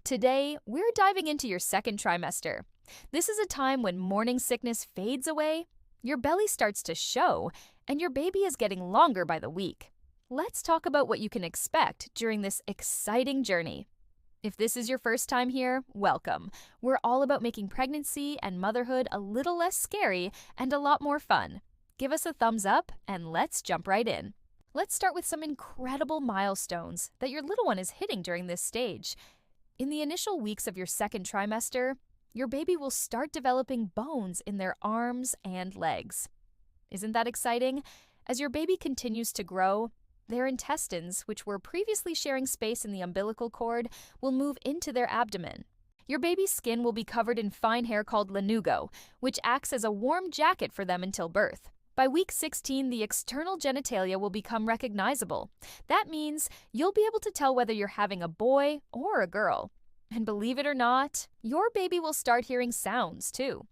Today, we're diving into your second trimester. This is a time when morning sickness fades away, your belly starts to show, and your baby is getting longer by the week. Let's talk about what you can expect during this exciting journey. If this is your first time here, welcome. We're all about making pregnancy and motherhood a little less scary and a lot more fun. Give us a thumbs up and let's jump right in. Let's start with some incredible milestones that your little one is hitting during this stage. In the initial weeks of your second trimester, your baby will start developing bones in their arms and legs. Isn't that exciting? As your baby continues to grow, their intestines, which were previously sharing space in the umbilical cord, will move into their abdomen. Your baby's skin will be covered in fine hair called lanugo, which acts as a warm jacket for them until birth. By week 16, the external genitalia will become recognizable. That means you'll be able to tell whether you're having a boy or a girl. And believe it or not, your baby will start hearing sounds too.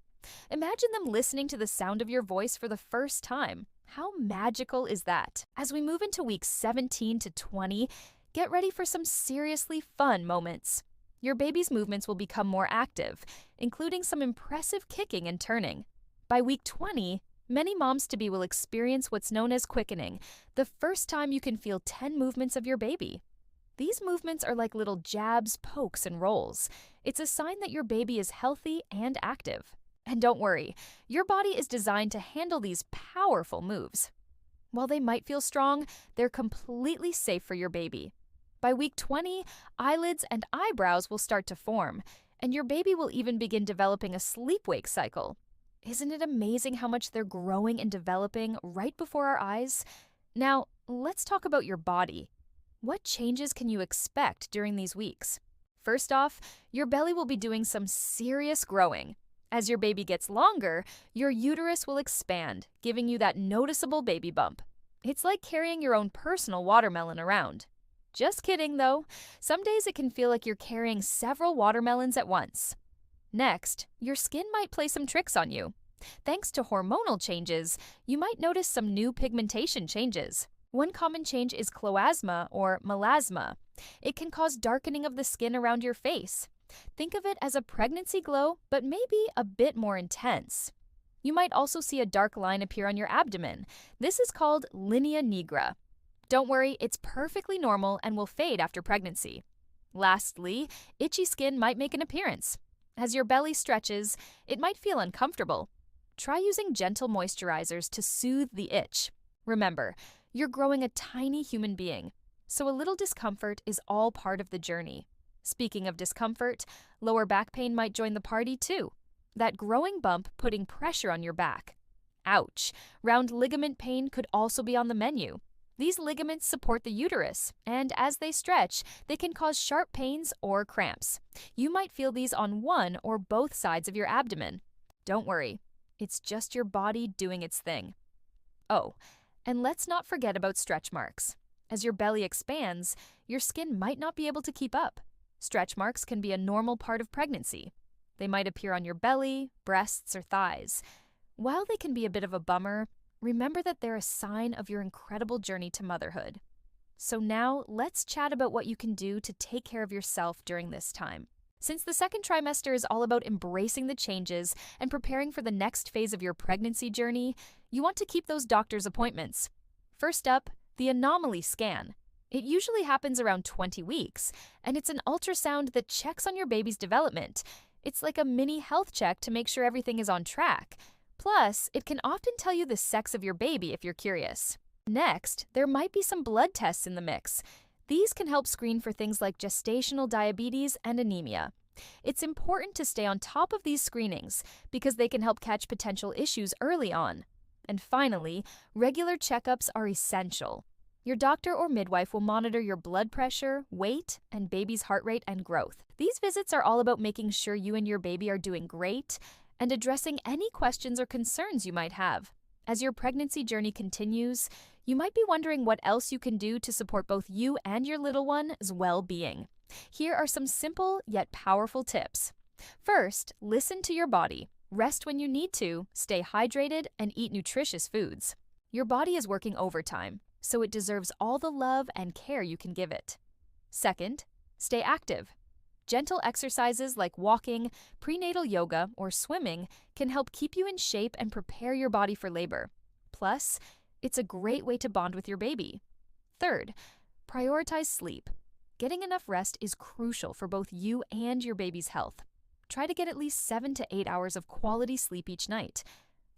Imagine them listening to the sound of your voice for the first time. How magical is that? As we move into weeks 17 to 20, get ready for some seriously fun moments. Your baby's movements will become more active, including some impressive kicking and turning. By week 20, many moms-to-be will experience what's known as quickening, the first time you can feel 10 movements of your baby. These movements are like little jabs, pokes, and rolls. It's a sign that your baby is healthy and active. And don't worry, your body is designed to handle these powerful moves. While they might feel strong, they're completely safe for your baby. By week 20, eyelids and eyebrows will start to form, and your baby will even begin developing a sleep-wake cycle. Isn't it amazing how much they're growing and developing right before our eyes? Now, let's talk about your body. What changes can you expect during these weeks? First off, your belly will be doing some serious growing. As your baby gets longer, your uterus will expand, giving you that noticeable baby bump. It's like carrying your own personal watermelon around. Just kidding, though. Some days it can feel like you're carrying several watermelons at once. Next, your skin might play some tricks on you. Thanks to hormonal changes, you might notice some new pigmentation changes. One common change is chloasma or melasma. It can cause darkening of the skin around your face. Think of it as a pregnancy glow, but maybe a bit more intense. You might also see a dark line appear on your abdomen. This is called linea nigra. Don't worry, it's perfectly normal and will fade after pregnancy. Lastly, itchy skin might make an appearance. As your belly stretches, it might feel uncomfortable. Try using gentle moisturizers to soothe the itch. Remember, you're growing a tiny human being, so a little discomfort is all part of the journey. Speaking of discomfort, lower back pain might join the party too. That growing bump putting pressure on your back. Ouch! Round ligament pain could also be on the menu. These ligaments support the uterus, and as they stretch, they can cause sharp pains or cramps. You might feel these on one or both sides of your abdomen. Don't worry, it's just your body doing its thing. Oh, and let's not forget about stretch marks. As your belly expands, your skin might not be able to keep up. Stretch marks can be a normal part of pregnancy. They might appear on your belly, breasts, or thighs. While they can be a bit of a bummer, remember that they're a sign of your incredible journey to motherhood. So now, let's chat about what you can do to take care of yourself during this time. Since the second trimester is all about embracing the changes and preparing for the next phase of your pregnancy journey, you want to keep those doctor's appointments. First up, the anomaly scan. It usually happens around 20 weeks, and it's an ultrasound that checks on your baby's development. It's like a mini health check to make sure everything is on track. Plus, it can often tell you the sex of your baby if you're curious. Next, there might be some blood tests in the mix. These can help screen for things like gestational diabetes and anemia. It's important to stay on top of these screenings because they can help catch potential issues early on. And finally, regular checkups are essential. Your doctor or midwife will monitor your blood pressure, weight, and baby's heart rate and growth. These visits are all about making sure you and your baby are doing great and addressing any questions or concerns you might have. As your pregnancy journey continues, you might be wondering what else you can do to support both you and your little one's well-being. Here are some simple yet powerful tips. First, listen to your body. Rest when you need to, stay hydrated, and eat nutritious foods. Your body is working overtime, so it deserves all the love and care you can give it. Second, stay active. Gentle exercises like walking, prenatal yoga, or swimming can help keep you in shape and prepare your body for labor. Plus, it's a great way to bond with your baby. Third, prioritize sleep. Getting enough rest is crucial for both you and your baby's health. Try to get at least 7 to 8 hours of quality sleep each night.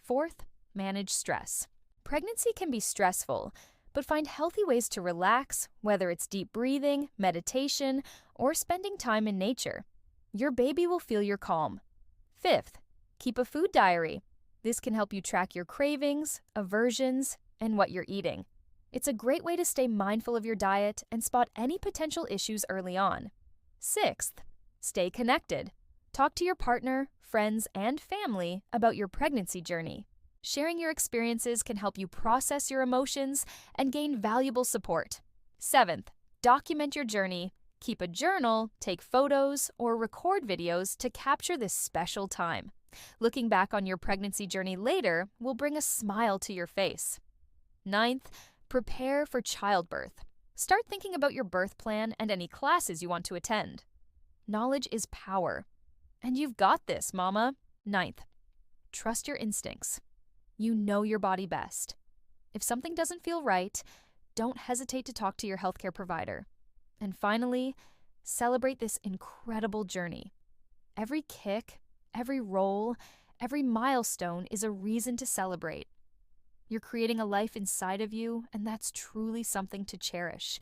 Fourth, manage stress. Pregnancy can be stressful, but find healthy ways to relax, whether it's deep breathing, meditation, or spending time in nature. Your baby will feel your calm. Fifth, keep a food diary. This can help you track your cravings, aversions, and what you're eating. It's a great way to stay mindful of your diet and spot any potential issues early on. Sixth, stay connected. Talk to your partner, friends, and family about your pregnancy journey. Sharing your experiences can help you process your emotions and gain valuable support. Seventh, document your journey. Keep a journal, take photos, or record videos to capture this special time. Looking back on your pregnancy journey later will bring a smile to your face. Ninth, prepare for childbirth. Start thinking about your birth plan and any classes you want to attend. Knowledge is power. And you've got this, Mama. Ninth, trust your instincts. You know your body best. If something doesn't feel right, don't hesitate to talk to your healthcare provider. And finally, celebrate this incredible journey. Every kick, every roll, every milestone is a reason to celebrate. You're creating a life inside of you, and that's truly something to cherish.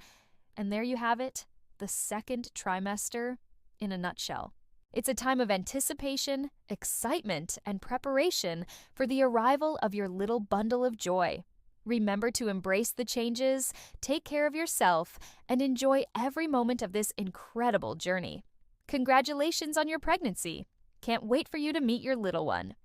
And there you have it, the second trimester in a nutshell. It's a time of anticipation, excitement, and preparation for the arrival of your little bundle of joy. Remember to embrace the changes, take care of yourself, and enjoy every moment of this incredible journey. Congratulations on your pregnancy. Can't wait for you to meet your little one.